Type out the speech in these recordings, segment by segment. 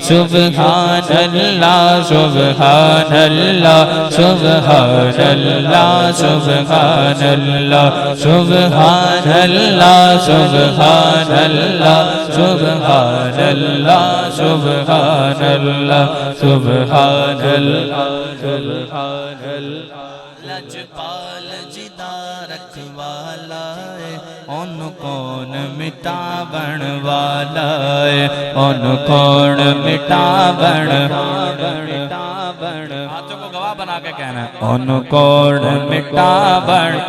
سبحان اللہ سبحان اللہ سبحان اللہ سبحان اللہ سبحان اللہ سبحان اللہ سبحان اللہ سبحان اللہ سبحان اللہ سبحان اللہ لجپال جدا رکھوالا ہے ان کون مٹاون والا ہے ان کون مٹاون ہاتھوں کو گواہ بنا کے کہنا ہے ان کون مٹاون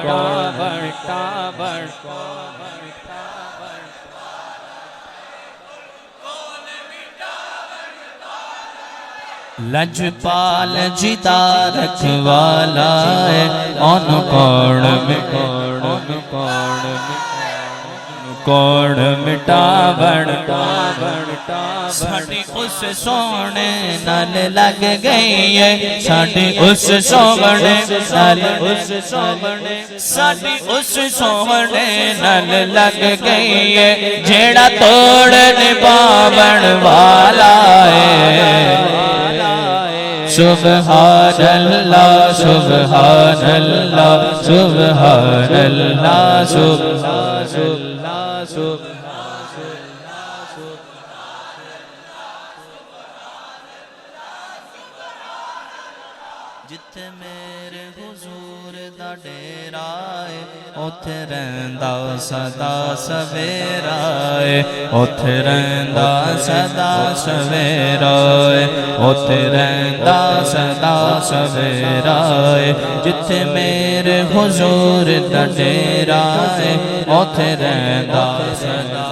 لجپال جدا رکھوالا ہے ان کون مٹاون ساڈی اس سونے نال لگ گئی ہے ساڈی اس سونے نال ساڈی اس سونے نال لگ گئی ہے جیڑا توڑن پاون والا ہے سبحان اللہ سبحان اللہ سبحان اللہ سبحان اللہ جتھے میرے حضور دا ڈیرا ہے اوتھے رہندا سدا سویرا ہے اوتھے رہندا سدا سویرا ہے اوتھے رہندا سدا سویرا ہے جتھے میرے حضور دا ڈیرا ہے اوتھے رہندا سدا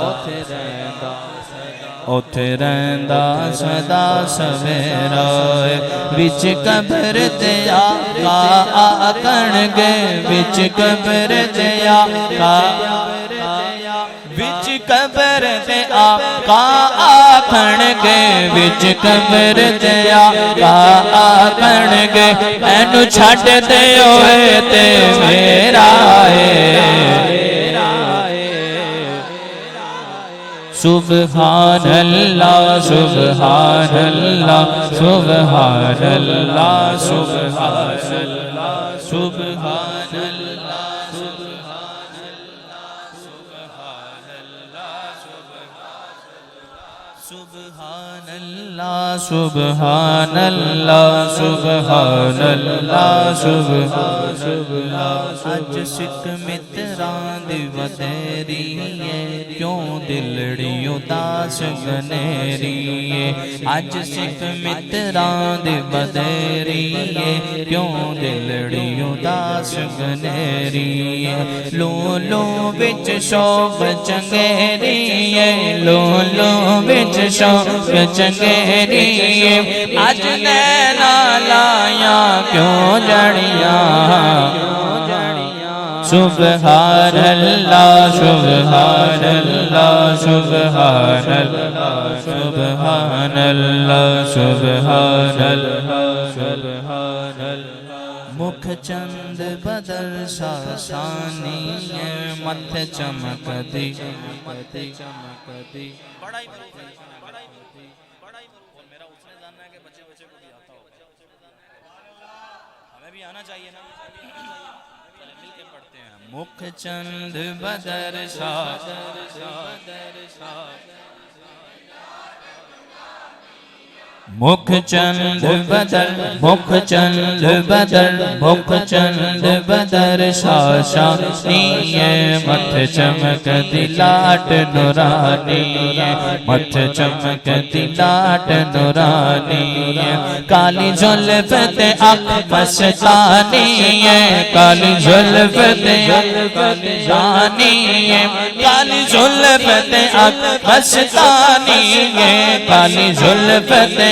اوتھے رہندا سدا سویرا ہے وچ قبر تے آقا آکھن گے وچ قبر تے آقا وچ قبر تے آقا آکھن گے وچ قبر تے آقا آکھن گے اینو چھڈ دے ہوئے تے میرا ہے سبحان اللہ سبحان اللہ سبحان اللہ سبحان اللہ سبحان اللہ سبحان اللہ سبحان اللہ سبحان اللہ سبحان اللہ اج سکھ متراں دی ودیری ہے کیوں دلڑی اداس گنیری ہے اج سکھ متراں دی ودیری ہے کیوں دلڑی اداس گنیری ہے لو لو وچ شوق چنگیری ہے لو لو وچ شوق چنگیری ہے اج نینا لایا کیوں جڑیاں سبحان اللہ سبحان اللہ سبحان اللہ سبحان اللہ سبحان اللہ سبحان اللہ مکھ چند بدر ساسانی متھ چمکتی بڑا ہی میرا اس نے جاننا ہے کہ بچے بچے کو بھی آتا ہو ہمیں بھی آنا چاہیے نا مل کے پڑھتے ہیں مکھ چند بدر شاہ مکھ چند بدر مکھ چند بدر مکھ چند بدر شاشانی ہے متھ چمکتی لاٹ نورانی ہے متھ چمکتی لاٹ نورانی ہے کالی زلف تے اکھ مستانی ہے کالی زلف تے اکھ مستانی ہے کالی زلف تے اکھ مستانی ہے کالی زلف تے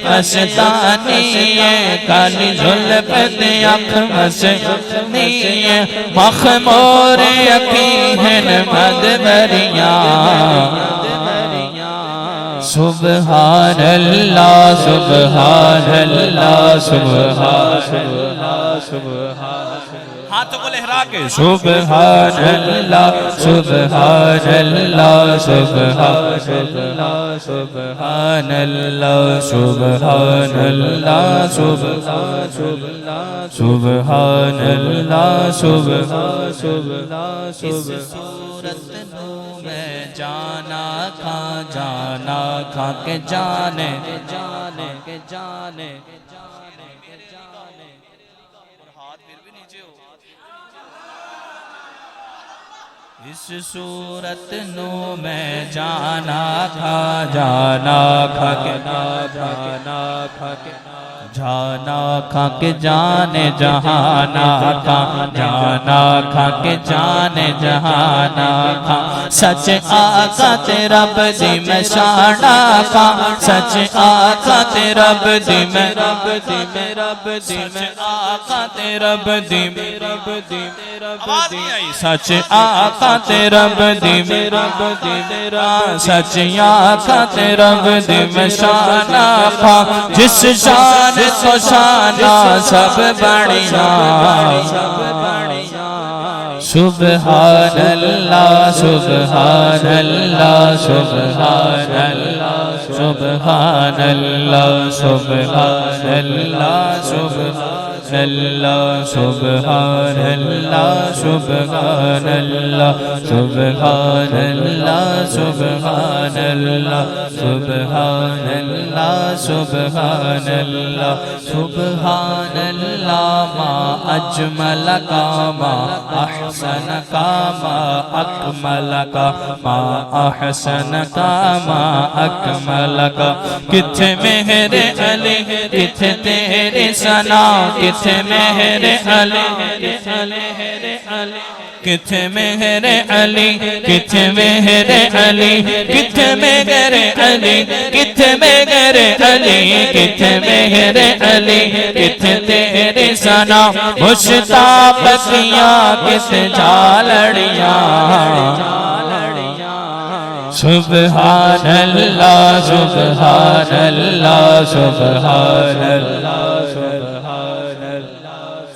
مستانی ہے کالی زلف تے اکھ مستانی ہے مخمور یقین مدبریاں سبحان اللہ سبحان اللہ سبحان اللہ سبحان ہاتھوں کو لہرا کے سبحان اللہ سبحان اللہ سبحان اللہ سبحان اللہ سبحان اللہ سبحان اللہ سبحان اللہ اس صورت نو میں جانا کھا کے جانے اس صورت نو میں جانا کھا کے جانے جہانا کھا کے جانے جہانا کھا سچ آقا تیرا بدی میں شانا کھا سچ آقا تیرا بدی میں سچ آقا تیرا بدی میں آواز نہیں آئی سچ آقا تیرا بدی میں سچ آقا تیرا بدی میں شانا کھا جس شان کو شانا سب بڑھیا سبحان اللہ سبحان اللہ سبحان اللہ سبحان اللہ سبحان اللہ سبحان اللہ سبحان اللہ سبحان اللہ سبحان اللہ سبحان اللہ سبحان اللہ سبحان اللہ سبحان اللہ ما اجمل کا ما احسن کا ما اکمل کا ما احسن کا ما اکمل کا کتھے مہر علی کتھے تیری ثنا کتھے مہر علی کتھے مہر علی کتھے مہر علی کتھے مہر علی کتھے مہر علی کتھے مہر علی کتھے تیری ثنا مشتاق کیا کس جھالڑیاں سبحان اللہ سبحان اللہ سبحان اللہ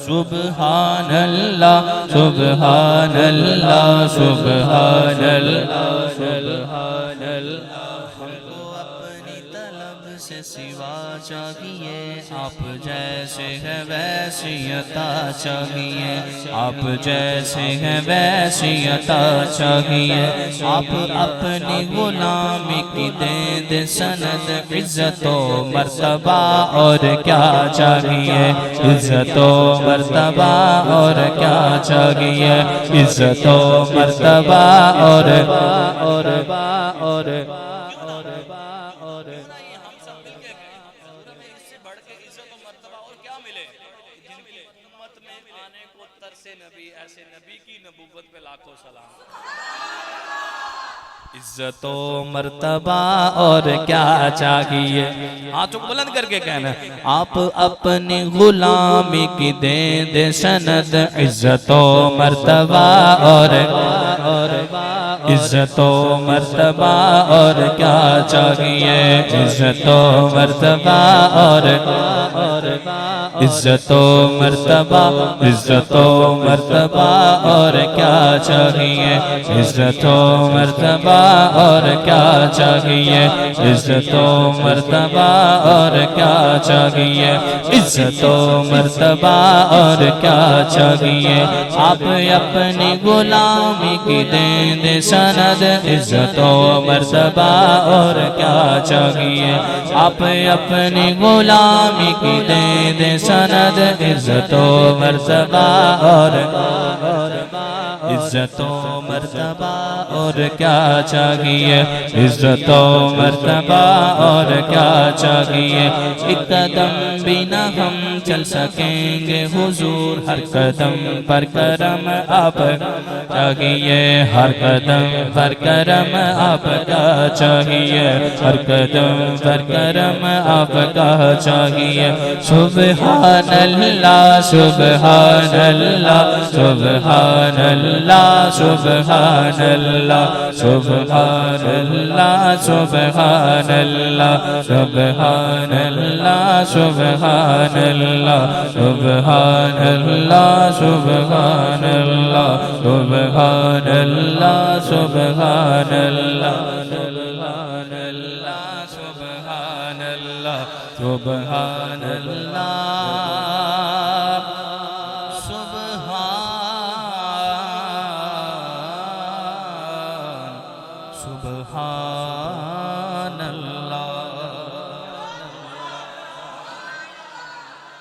سبحان اللہ سبحان اللہ سبحان اللہ سبحان اللہ ہم کو اپنی طلب سے سوا چاہیے آپ جیسے ہیں ویسی عطا چاہیے آپ جیسے ہیں ویسی عطا چاہیے آپ اپنی غلامی کی دے سند عزت و مرتبہ اور کیا چاہیے عزت و مرتبہ اور کیا چاہیے عزت و مرتبہ اور عزت و مرتبہ اور کیا چاہیے ہاتھوں کو بلند کر کے کہنا آپ اپنی غلامی کی دے سند عزت و مرتبہ اور عزت و مرتبہ اور کیا چاہیے عزت و مرتبہ اور عزت و مرتبہ عزت و مرتبہ اور کیا چاہیے عزت و مرتبہ اور کیا چاہیے عزت و مرتبہ اور کیا چاہیے عزت و مرتبہ اور کیا چاہیے آپ اپنی غلامی کی دے سند عزت و مرتبہ اور کیا چاہیے آپ اپنی غلامی کی دے سند عزت و مرتبہ اور عزت و مرتبہ اور کیا چاہیے عزت و مرتبہ اور کیا چاہیے ایک قدم بھی نہ ہم چل سکیں گے حضور ہر قدم پر کرم آپ چاہیے ہر قدم پر کرم آپ کا چاہیے ہر قدم پر کرم آپ کا چاہیے سبحان اللہ سبحان اللہ سبحان اللہ اللہ سبحان اللہ سبحان اللہ سبحان اللہ سبحان اللہ سبحان اللہ سبحان اللہ سبحان اللہ سبحان اللہ سبحان اللہ سبحان اللہ سبحان اللہ سبحان اللہ سبحان